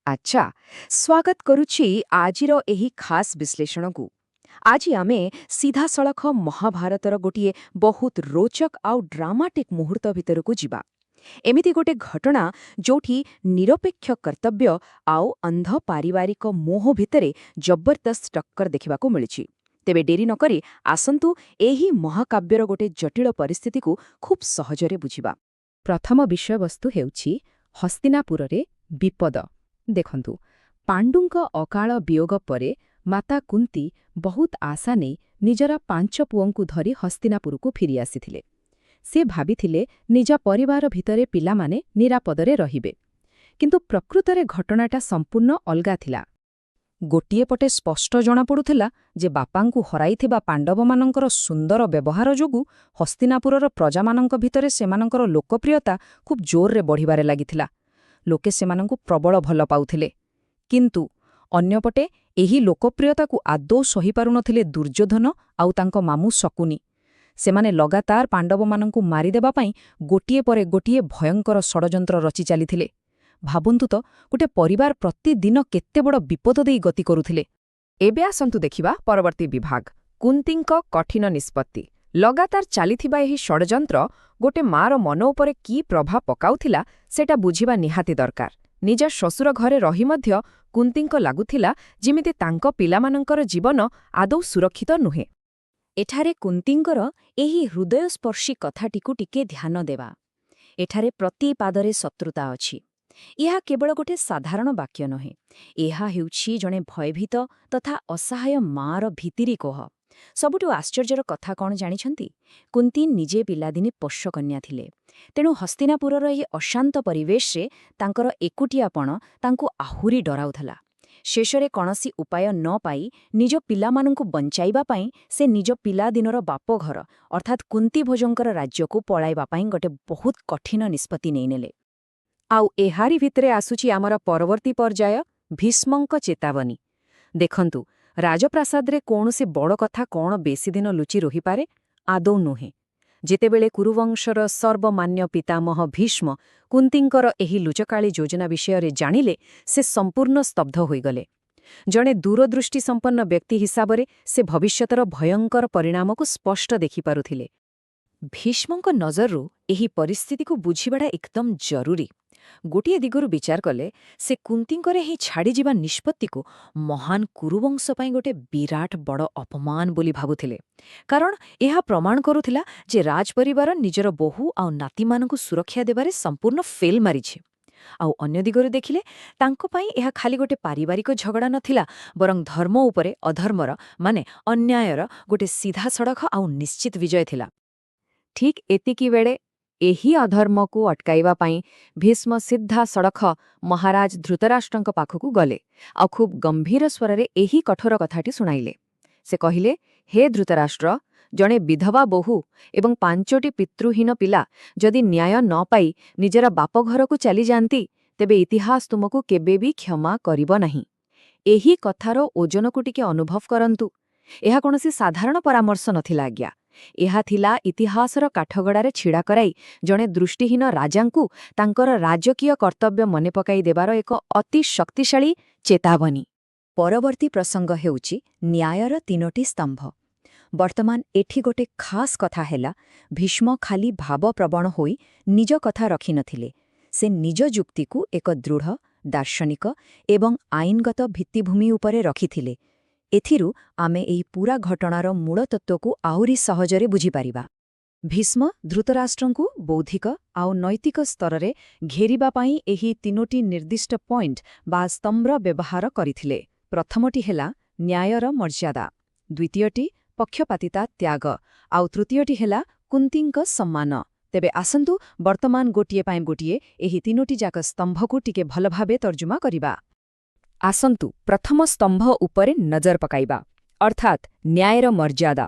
ଆଚ୍ଛା, ସ୍ୱାଗତ କରୁଛି ଆଜିର ଏହି ଖାସ୍ ବିଶ୍ଳେଷଣକୁ। ଆଜି ଆମେ ସିଧାସଳଖ ମହାଭାରତର ଗୋଟିଏ ବହୁତ ରୋଚକ ଆଉ ଡ୍ରାମାଟିକ୍ ମୁହୂର୍ତ୍ତ ଭିତରକୁ ଯିବା। ଏମିତି ଗୋଟେ ଘଟଣା ଯୋଉଠି ନିରପେକ୍ଷ କର୍ତ୍ତବ୍ୟ ଆଉ ଅନ୍ଧ ପାରିବାରିକ ମୋହ ଭିତରେ ଜବରଦସ୍ତ ଟକ୍କର ଦେଖିବାକୁ ମିଳିଛି। ତେବେ ଡେରି ନକରି ଆସନ୍ତୁ ଏହି ମହାକାବ୍ୟର ଗୋଟେ ଜଟିଳ ପରିସ୍ଥିତିକୁ ଖୁବ୍ ସହଜରେ ବୁଝିବା। ପ୍ରଥମ ବିଷୟବସ୍ତୁ ହେଉଛି ହସ୍ତିନାପୁରରେ ବିପଦ। ଦେଖନ୍ତୁ, ପାଣ୍ଡୁଙ୍କ ଅକାଳ ବିୟୋଗ ପରେ ମାତା କୁନ୍ତୀ ବହୁତ ଆଶା ନେଇ ନିଜର 5 ପୁଅଙ୍କୁ ଧରି ହସ୍ତିନାପୁରକୁ ଫେରିଆସିଥିଲେ। ସେ ଭାବିଥିଲେ ନିଜ ପରିବାର ଭିତରେ ପିଲାମାନେ ନିରାପଦରେ ରହିବେ। କିନ୍ତୁ ପ୍ରକୃତରେ ଘଟଣାଟା ସମ୍ପୂର୍ଣ୍ଣ ଅଲଗା ଥିଲା। ଗୋଟିଏ ପଟେ ସ୍ପଷ୍ଟ ଜଣାପଡ଼ୁଥିଲା ଯେ ବାପାଙ୍କୁ ହରାଇଥିବା ପାଣ୍ଡବମାନଙ୍କର ସୁନ୍ଦର ବ୍ୟବହାର ଯୋଗୁଁ ହସ୍ତିନାପୁରର ପ୍ରଜାମାନଙ୍କ ଭିତରେ ସେମାନଙ୍କର ଲୋକପ୍ରିୟତା ଖୁବ୍ ଜୋରରେ ବଢ଼ିବାରେ ଲାଗିଥିଲା। ଲୋକେ ସେମାନଙ୍କୁ ପ୍ରବଳ ଭଲ ପାଉଥିଲେ। କିନ୍ତୁ ଅନ୍ୟପଟେ ଏହି ଲୋକପ୍ରିୟତାକୁ ଆଦୌ ସହିପାରୁନଥିଲେ ଦୁର୍ଯ୍ୟୋଧନ ଆଉ ତାଙ୍କ ମାମୁଁ ଶକୁନି। ସେମାନେ ଲଗାତାର ପାଣ୍ଡବମାନଙ୍କୁ ମାରିଦେବା ପାଇଁ ଗୋଟିଏ ପରେ ଗୋଟିଏ ଭୟଙ୍କର ଷଡ଼ଯନ୍ତ୍ର ରଚି ଚାଲିଥିଲେ। ଭାବନ୍ତୁ ତ, ଗୋଟେ ପରିବାର ପ୍ରତିଦିନ କେତେ ବଡ଼ ବିପଦ ଦେଇ ଗତି କରୁଥିଲେ। ଏବେ ଆସନ୍ତୁ ଦେଖିବା ପରବର୍ତ୍ତୀ ବିଭାଗ, କୁନ୍ତୀଙ୍କ କଠିନ ନିଷ୍ପତ୍ତି। ଲଗାତାର ଚାଲିଥିବା ଏହି ଷଡ଼ଯନ୍ତ୍ର ଗୋଟେ ମାର ମନ ଉପରେ କି ପ୍ରଭାବ ପକାଉଥିଲା ସେଟା ବୁଝିବା ନିହାତି ଦରକାର। ନିଜ ଶ୍ୱଶୁର ଘରେ ରହି ମଧ୍ୟ କୁନ୍ତୀଙ୍କ ଲାଗୁଥିଲା ଯେମିତି ତାଙ୍କ ପିଲାମାନଙ୍କର ଜୀବନ ଆଦୌ ସୁରକ୍ଷିତ ନୁହେଁ। ଏଠାରେ କୁନ୍ତୀଙ୍କର ଏହି ହୃଦୟସ୍ପର୍ଶୀ କଥାଟିକୁ ଟିକେ ଧ୍ୟାନ ଦେବା। ଏଠାରେ ପ୍ରତି ପାଦରେ ଶତ୍ରୁତା ଅଛି। ଏହା କେବଳ ଗୋଟେ ସାଧାରଣ ବାକ୍ୟ ନୁହେଁ, ଏହା ହେଉଛି ଜଣେ ଭୟଭୀତ ତଥା ଅସହାୟ ମାର ଭିତିରି କୋହ। ସବୁଠୁ ଆଶ୍ଚର୍ଯ୍ୟର କଥା କ'ଣ ଜାଣିଛନ୍ତି? କୁନ୍ତୀ ନିଜେ ପିଲାଦିନେ ପୋଷ୍ୟକନ୍ୟା ଥିଲେ। ତେଣୁ ହସ୍ତିନାପୁରର ଏହି ଅଶାନ୍ତ ପରିବେଶରେ ତାଙ୍କର ଏକୁଟିଆପଣ ତାଙ୍କୁ ଆହୁରି ଡରାଉଥିଲା। ଶେଷରେ କୌଣସି ଉପାୟ ନ ପାଇ ନିଜ ପିଲାମାନଙ୍କୁ ବଞ୍ଚାଇବା ପାଇଁ ସେ ନିଜ ପିଲାଦିନର ବାପଘର ଅର୍ଥାତ୍ କୁନ୍ତୀଭୋଜଙ୍କର ରାଜ୍ୟକୁ ପଳାଇବା ପାଇଁ ଗୋଟେ ବହୁତ କଠିନ ନିଷ୍ପତ୍ତି ନେଇନେଲେ। ଆଉ ଏହାରି ଭିତରେ ଆସୁଛି ଆମର ପରବର୍ତ୍ତୀ ପର୍ଯ୍ୟାୟ, ଭୀଷ୍ମଙ୍କ ଚେତାବନୀ। ଦେଖନ୍ତୁ, ରାଜପ୍ରାସାଦରେ କୌଣସି ବଡ଼ କଥା କ'ଣ ବେଶୀଦିନ ଲୁଚି ରହିପାରେ? ଆଦୌ ନୁହେଁ। ଯେତେବେଳେ କୁରୁବଂଶର ସର୍ବମାନ୍ୟ ପିତାମହ ଭୀଷ୍ମ କୁନ୍ତୀଙ୍କର ଏହି ଲୁଚକାଳି ଯୋଜନା ବିଷୟରେ ଜାଣିଲେ, ସେ ସମ୍ପୂର୍ଣ୍ଣ ସ୍ତବ୍ଧ ହୋଇଗଲେ। ଜଣେ ଦୂରଦୃଷ୍ଟିସମ୍ପନ୍ନ ବ୍ୟକ୍ତି ହିସାବରେ ସେ ଭବିଷ୍ୟତର ଭୟଙ୍କର ପରିଣାମକୁ ସ୍ପଷ୍ଟ ଦେଖିପାରୁଥିଲେ। ଭୀଷ୍ମଙ୍କ ନଜରରୁ ଏହି ପରିସ୍ଥିତିକୁ ବୁଝିବାଟା ଏକଦମ ଜରୁରୀ। ଗୋଟିଏ ଦିଗରୁ ବିଚାର କଲେ ସେ କୁନ୍ତୀଙ୍କର ଏହି ଛାଡ଼ିଯିବା ନିଷ୍ପତ୍ତିକୁ ମହାନ କୁରୁବଂଶ ପାଇଁ ଗୋଟେ ବିରାଟ ବଡ଼ ଅପମାନ ବୋଲି ଭାବୁଥିଲେ। କାରଣ ଏହା ପ୍ରମାଣ କରୁଥିଲା ଯେ ରାଜପରିବାର ନିଜର ବୋହୂ ଆଉ ନାତିମାନଙ୍କୁ ସୁରକ୍ଷା ଦେବାରେ ସମ୍ପୂର୍ଣ୍ଣ ଫେଲ୍ ମାରିଛି। ଆଉ ଅନ୍ୟ ଦିଗରୁ ଦେଖିଲେ ତାଙ୍କ ପାଇଁ ଏହା ଖାଲି ଗୋଟେ ପାରିବାରିକ ଝଗଡ଼ା ନଥିଲା, ବରଂ ଧର୍ମ ଉପରେ ଅଧର୍ମର ମାନେ ଅନ୍ୟାୟର ଗୋଟେ ସିଧାସଳଖ ଆଉ ନିଶ୍ଚିତ ବିଜୟ ଥିଲା। ଠିକ୍ ଏତିକିବେଳେ ଏହି ଅଧର୍ମକୁ ଅଟକାଇବା ପାଇଁ ଭୀଷ୍ମ ସିଧାସଳଖ ମହାରାଜ ଧୃତରାଷ୍ଟ୍ରଙ୍କ ପାଖକୁ ଗଲେ ଆଉ ଖୁବ୍ ଗମ୍ଭୀର ସ୍ୱରରେ ଏହି କଠୋର କଥାଟି ଶୁଣାଇଲେ। ସେ କହିଲେ, ହେ ଧୃତରାଷ୍ଟ୍ର, ଜଣେ ବିଧବା ବୋହୂ ଏବଂ 5ଟି ପିତୃହୀନ ପିଲା ଯଦି ନ୍ୟାୟ ନ ପାଇ ନିଜର ବାପଘରକୁ ଚାଲିଯାଆନ୍ତି, ତେବେ ଇତିହାସ ତୁମକୁ କେବେ ବି କ୍ଷମା କରିବ ନାହିଁ। ଏହି କଥାର ଓଜନକୁ ଟିକେ ଅନୁଭବ କରନ୍ତୁ। ଏହା କୌଣସି ସାଧାରଣ ପରାମର୍ଶ ନଥିଲା ଆଜ୍ଞା। ଏହା ଥିଲା ଇତିହାସର କାଠଗଡ଼ାରେ ଛିଡ଼ା କରାଇ ଜଣେ ଦୃଷ୍ଟିହୀନ ରାଜାଙ୍କୁ ତାଙ୍କର ରାଜକୀୟ କର୍ତ୍ତବ୍ୟ ମନେ ପକାଇ ଦେବାର ଏକ ଅତି ଶକ୍ତିଶାଳୀ ଚେତାବନୀ। ପରବର୍ତ୍ତୀ ପ୍ରସଙ୍ଗ ହେଉଛି ନ୍ୟାୟର 3ଟି ସ୍ତମ୍ଭ। ବର୍ତ୍ତମାନ ଏଠି ଗୋଟେ ଖାସ୍ କଥା ହେଲା, ଭୀଷ୍ମ ଖାଲି ଭାବପ୍ରବଣ ହୋଇ ନିଜ କଥା ରଖିନଥିଲେ। ସେ ନିଜ ଯୁକ୍ତିକୁ ଏକ ଦୃଢ଼, ଦାର୍ଶନିକ ଏବଂ ଆଇନଗତ ଭିତ୍ତିଭୂମି ଉପରେ ରଖିଥିଲେ। ଏଥିରୁ ଆମେ ଏହି ପୂରା ଘଟଣାର ମୂଳତତ୍ତ୍ୱକୁ ଆହୁରି ସହଜରେ ବୁଝିପାରିବା। ଭୀଷ୍ମ ଧୃତରାଷ୍ଟ୍ରଙ୍କୁ ବୌଦ୍ଧିକ ଆଉ ନୈତିକ ସ୍ତରରେ ଘେରିବା ପାଇଁ ଏହି 3ଟି ନିର୍ଦ୍ଦିଷ୍ଟ ପଏଣ୍ଟ ବା ସ୍ତମ୍ଭ ବ୍ୟବହାର କରିଥିଲେ। ପ୍ରଥମଟି ହେଲା ନ୍ୟାୟର ମର୍ଯ୍ୟାଦା, ଦ୍ୱିତୀୟଟି ପକ୍ଷପାତିତା ତ୍ୟାଗ ଆଉ ତୃତୀୟଟି ହେଲା କୁନ୍ତୀଙ୍କ ସମ୍ମାନ। ତେବେ ଆସନ୍ତୁ ବର୍ତ୍ତମାନ ଗୋଟିଏ ପାଇଁ ଗୋଟିଏ ଏହି 3ଟି ଯାକ ସ୍ତମ୍ଭକୁ ଟିକେ ଭଲ ଭାବେ ତର୍ଜମା କରିବା। ଆସନ୍ତୁ ପ୍ରଥମ ସ୍ତମ୍ଭ ଉପରେ ନଜର ପକାଇବା, ଅର୍ଥାତ୍ ନ୍ୟାୟର ମର୍ଯ୍ୟାଦା।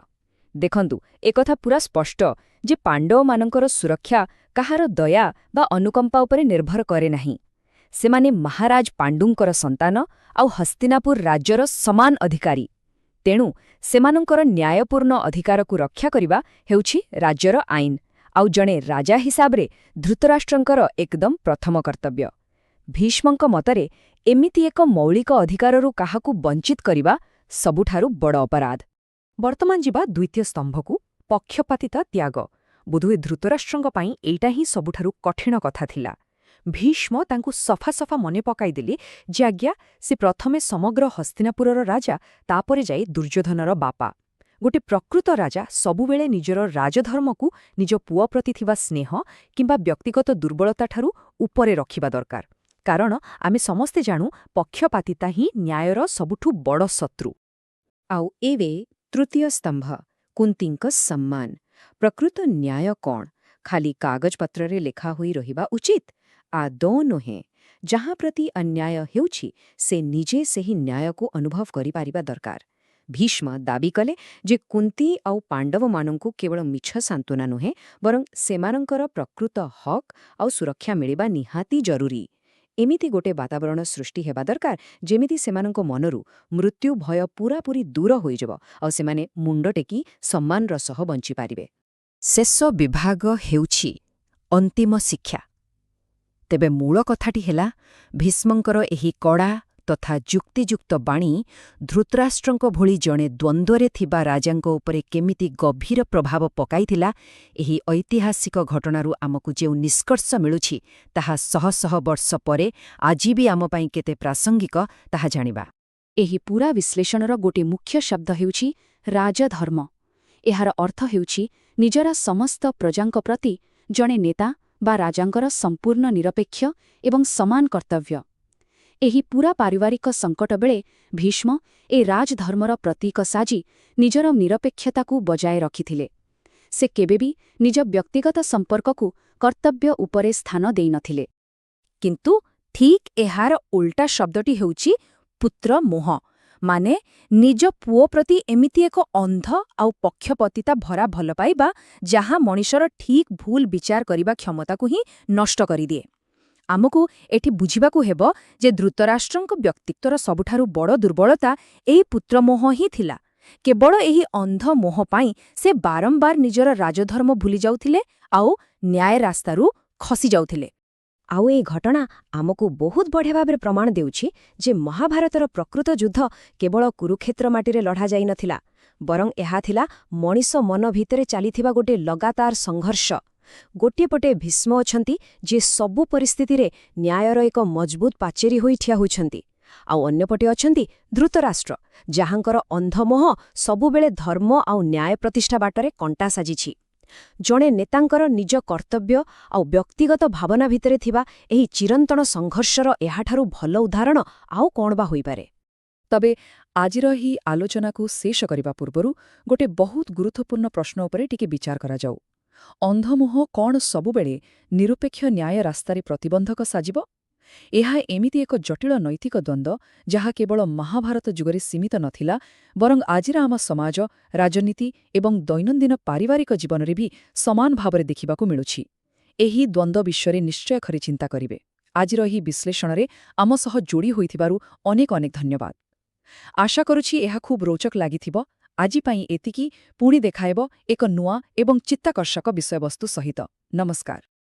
ଦେଖନ୍ତୁ, ଏକଥା ପୁରା ସ୍ପଷ୍ଟ ଯେ ପାଣ୍ଡବମାନଙ୍କର ସୁରକ୍ଷା କାହାର ଦୟା ବା ଅନୁକମ୍ପା ଉପରେ ନିର୍ଭର କରେ ନାହିଁ। ସେମାନେ ମହାରାଜ ପାଣ୍ଡୁଙ୍କର ସନ୍ତାନ ଆଉ ହସ୍ତିନାପୁର ରାଜ୍ୟର ସମାନ ଅଧିକାରୀ। ତେଣୁ ସେମାନଙ୍କର ନ୍ୟାୟପୂର୍ଣ୍ଣ ଅଧିକାରକୁ ରକ୍ଷା କରିବା ହେଉଛି ରାଜ୍ୟର ଆଇନ, ଆଉ ଜଣେ ରାଜା ହିସାବରେ ଧୃତରାଷ୍ଟ୍ରଙ୍କର ଏକଦମ ପ୍ରଥମ କର୍ତ୍ତବ୍ୟ। ଭୀଷ୍ମଙ୍କ ମତରେ ଏମିତି ଏକ ମୌଳିକ ଅଧିକାରରୁ କାହାକୁ ବଞ୍ଚିତ କରିବା ସବୁଠାରୁ ବଡ଼ ଅପରାଧ। ବର୍ତ୍ତମାନ ଯିବା ଦ୍ୱିତୀୟ ସ୍ତମ୍ଭକୁ, ପକ୍ଷପାତିତା ତ୍ୟାଗ। ବୋଧହୁଏ ଧୃତରାଷ୍ଟ୍ରଙ୍କ ପାଇଁ ଏଇଟା ହିଁ ସବୁଠାରୁ କଠିନ କଥା ଥିଲା। ଭୀଷ୍ମ ତାଙ୍କୁ ସଫା ସଫା ମନେ ପକାଇଦେଲେ ଯେ ଆଜ୍ଞା, ସେ ପ୍ରଥମେ ସମଗ୍ର ହସ୍ତିନାପୁରର ରାଜା, ତାପରେ ଯାଇ ଦୁର୍ଯ୍ୟୋଧନର ବାପା। ଗୋଟେ ପ୍ରକୃତ ରାଜା ସବୁବେଳେ ନିଜର ରାଜଧର୍ମକୁ ନିଜ ପୁଅ ପ୍ରତି ଥିବା ସ୍ନେହ କିମ୍ବା ବ୍ୟକ୍ତିଗତ ଦୁର୍ବଳତାଠାରୁ ଉପରେ ରଖିବା ଦରକାର। କାରଣ ଆମେ ସମସ୍ତେ ଜାଣୁ, ପକ୍ଷପାତିତା ହିଁ ନ୍ୟାୟର ସବୁଠୁ ବଡ଼ ଶତ୍ରୁ। ଆଉ ଏବେ ତୃତୀୟ ସ୍ତମ୍ଭ, କୁନ୍ତୀଙ୍କ ସମ୍ମାନ। ପ୍ରକୃତ ନ୍ୟାୟ କ'ଣ? ଖାଲି କାଗଜପତ୍ରରେ ଲେଖା ହୋଇ ରହିବା ଉଚିତ? ଆଦୌ ନୁହେଁ। ଯାହା ପ୍ରତି ଅନ୍ୟାୟ ହେଉଛି, ସେ ନିଜେ ସେହି ନ୍ୟାୟକୁ ଅନୁଭବ କରିପାରିବା ଦରକାର। ଭୀଷ୍ମ ଦାବି କଲେ ଯେ କୁନ୍ତୀ ଆଉ ପାଣ୍ଡବମାନଙ୍କୁ କେବଳ ମିଛ ସାନ୍ତ୍ୱନା ନୁହେଁ, ବରଂ ସେମାନଙ୍କର ପ୍ରକୃତ ହକ୍ ଆଉ ସୁରକ୍ଷା ମିଳିବା ନିହାତି ଜରୁରୀ। ଏମିତି ଗୋଟେ ବାତାବରଣ ସୃଷ୍ଟି ହେବା ଦରକାର ଯେମିତି ସେମାନଙ୍କ ମନରୁ ମୃତ୍ୟୁ ଭୟ ପୂରାପୂରି ଦୂର ହୋଇଯିବ ଆଉ ସେମାନେ ମୁଣ୍ଡ ଟେକି ସମ୍ମାନର ସହ ବଞ୍ଚିପାରିବେ। ଶେଷ ବିଭାଗ ହେଉଛି ଅନ୍ତିମ ଶିକ୍ଷା। ତେବେ ମୂଳ କଥାଟି ହେଲା, ଭୀଷ୍ମଙ୍କର ଏହି କଡ଼ା ତଥା ଯୁକ୍ତିଯୁକ୍ତ ବାଣୀ ଧୃତରାଷ୍ଟ୍ରଙ୍କ ଭଳି ଜଣେ ଦ୍ୱନ୍ଦ୍ୱରେ ଥିବା ରାଜାଙ୍କ ଉପରେ କେମିତି ଗଭୀର ପ୍ରଭାବ ପକାଇଥିଲା। ଏହି ଐତିହାସିକ ଘଟଣାରୁ ଆମକୁ ଯେଉଁ ନିଷ୍କର୍ଷ ମିଳୁଛି, ତାହା ଶହ ଶହ ବର୍ଷ ପରେ ଆଜି ବି ଆମ ପାଇଁ କେତେ ପ୍ରାସଙ୍ଗିକ ତାହା ଜାଣିବା। ଏହି ପୂରା ବିଶ୍ଳେଷଣର ଗୋଟିଏ ମୁଖ୍ୟ ଶବ୍ଦ ହେଉଛି ରାଜଧର୍ମ। ଏହାର ଅର୍ଥ ହେଉଛି ନିଜର ସମସ୍ତ ପ୍ରଜାଙ୍କ ପ୍ରତି ଜଣେ ନେତା ବା ରାଜାଙ୍କର ସମ୍ପୂର୍ଣ୍ଣ ନିରପେକ୍ଷ ଏବଂ ସମାନ କର୍ତ୍ତବ୍ୟ। ଏହି ପୂରା ପାରିବାରିକ ସଙ୍କଟ ବେଳେ ଭୀଷ୍ମ ଏ ରାଜଧର୍ମର ପ୍ରତୀକ ସାଜି ନିଜର ନିରପେକ୍ଷତାକୁ ବଜାୟ ରଖିଥିଲେ। ସେ କେବେବି ନିଜ ବ୍ୟକ୍ତିଗତ ସମ୍ପର୍କକୁ କର୍ତ୍ତବ୍ୟ ଉପରେ ସ୍ଥାନ ଦେଇନଥିଲେ। କିନ୍ତୁ ଠିକ୍ ଏହାର ଉଲ୍ଟା ଶବ୍ଦଟି ହେଉଛି ପୁତ୍ରମୋହ, ମାନେ ନିଜ ପୁଅ ପ୍ରତି ଏମିତି ଏକ ଅନ୍ଧ ଆଉ ପକ୍ଷପାତିତା ଭରା ଭଲପାଇବା ଯାହା ମଣିଷର ଠିକ୍ ଭୁଲ ବିଚାର କରିବା କ୍ଷମତାକୁ ହିଁ ନଷ୍ଟ କରିଦିଏ। ଆମକୁ ଏଠି ବୁଝିବାକୁ ହେବ ଯେ ଧୃତରାଷ୍ଟ୍ରଙ୍କ ବ୍ୟକ୍ତିତ୍ୱର ସବୁଠାରୁ ବଡ଼ ଦୁର୍ବଳତା ଏହି ପୁତ୍ରମୋହ ହିଁ ଥିଲା। କେବଳ ଏହି ଅନ୍ଧ ମୋହ ପାଇଁ ସେ ବାରମ୍ବାର ନିଜର ରାଜଧର୍ମ ଭୁଲି ଯାଉଥିଲେ ଆଉ ନ୍ୟାୟ ରାସ୍ତାରୁ ଖସି ଯାଉଥିଲେ। ଆଉ ଏହି ଘଟଣା ଆମକୁ ବହୁତ ବଢ଼ିଆ ଭାବରେ ପ୍ରମାଣ ଦେଉଛି ଯେ ମହାଭାରତର ପ୍ରକୃତ ଯୁଦ୍ଧ କେବଳ କୁରୁକ୍ଷେତ୍ର ମାଟିରେ ଲଢ଼ାଯାଇନଥିଲା, ବରଂ ଏହା ଥିଲା ମଣିଷ ମନ ଭିତରେ ଚାଲିଥିବା ଗୋଟେ ଲଗାତାର ସଂଘର୍ଷ। ଗୋଟିଏ ପଟେ ଭୀଷ୍ମ ଅଛନ୍ତି, ଯିଏ ସବୁ ପରିସ୍ଥିତିରେ ନ୍ୟାୟର ଏକ ମଜବୁତ ପାଚେରୀ ହୋଇ ଠିଆ ହୋଇଛନ୍ତି, ଆଉ ଅନ୍ୟପଟେ ଅଛନ୍ତି ଧୃତରାଷ୍ଟ୍ର, ଯାହାଙ୍କର ଅନ୍ଧମୋହ ସବୁବେଳେ ଧର୍ମ ଆଉ ନ୍ୟାୟ ପ୍ରତିଷ୍ଠା ବାଟରେ କଣ୍ଟା ସାଜିଛି। ଜଣେ ନେତାଙ୍କର ନିଜ କର୍ତ୍ତବ୍ୟ ଆଉ ବ୍ୟକ୍ତିଗତ ଭାବନା ଭିତରେ ଥିବା ଏହି ଚିରନ୍ତନ ସଂଘର୍ଷର ଏହାଠାରୁ ଭଲ ଉଦାହରଣ ଆଉ କ'ଣ ବା ହୋଇପାରେ? ତବେ ଆଜିର ଏହି ଆଲୋଚନାକୁ ଶେଷ କରିବା ପୂର୍ବରୁ ଗୋଟେ ବହୁତ ଗୁରୁତ୍ୱପୂର୍ଣ୍ଣ ପ୍ରଶ୍ନ ଉପରେ ଟିକେ ବିଚାର କରାଯାଉ। ଅନ୍ଧମୋହ କ'ଣ ସବୁବେଳେ ନିରପେକ୍ଷ ନ୍ୟାୟ ରାସ୍ତାରେ ପ୍ରତିବନ୍ଧକ ସାଜିବ? ଏହା ଏମିତି ଏକ ଜଟିଳ ନୈତିକ ଦ୍ୱନ୍ଦ୍ୱ ଯାହା କେବଳ ମହାଭାରତ ଯୁଗରେ ସୀମିତ ନଥିଲା, ବରଂ ଆଜିର ଆମ ସମାଜ, ରାଜନୀତି ଏବଂ ଦୈନନ୍ଦିନ ପାରିବାରିକ ଜୀବନରେ ବି ସମାନ ଭାବରେ ଦେଖିବାକୁ ମିଳୁଛି। ଏହି ଦ୍ୱନ୍ଦ୍ୱ ବିଷୟରେ ନିଶ୍ଚୟ ଖରେ ଚିନ୍ତା କରିବେ। ଆଜିର ଏହି ବିଶ୍ଳେଷଣରେ ଆମ ସହ ଯୋଡ଼ି ହୋଇଥିବାରୁ ଅନେକ ଅନେକ ଧନ୍ୟବାଦ। ଆଶା କରୁଛି ଏହା ଖୁବ୍ ରୋଚକ ଲାଗିଥିବ। ଆଜି ପାଇଁ ଏତିକି। ପୁଣି ଦେଖାହେବ ଏକ ନୂଆ ଏବଂ ଚିତ୍ତାକର୍ଷକ ବିଷୟବସ୍ତୁ ସହିତ। ନମସ୍କାର।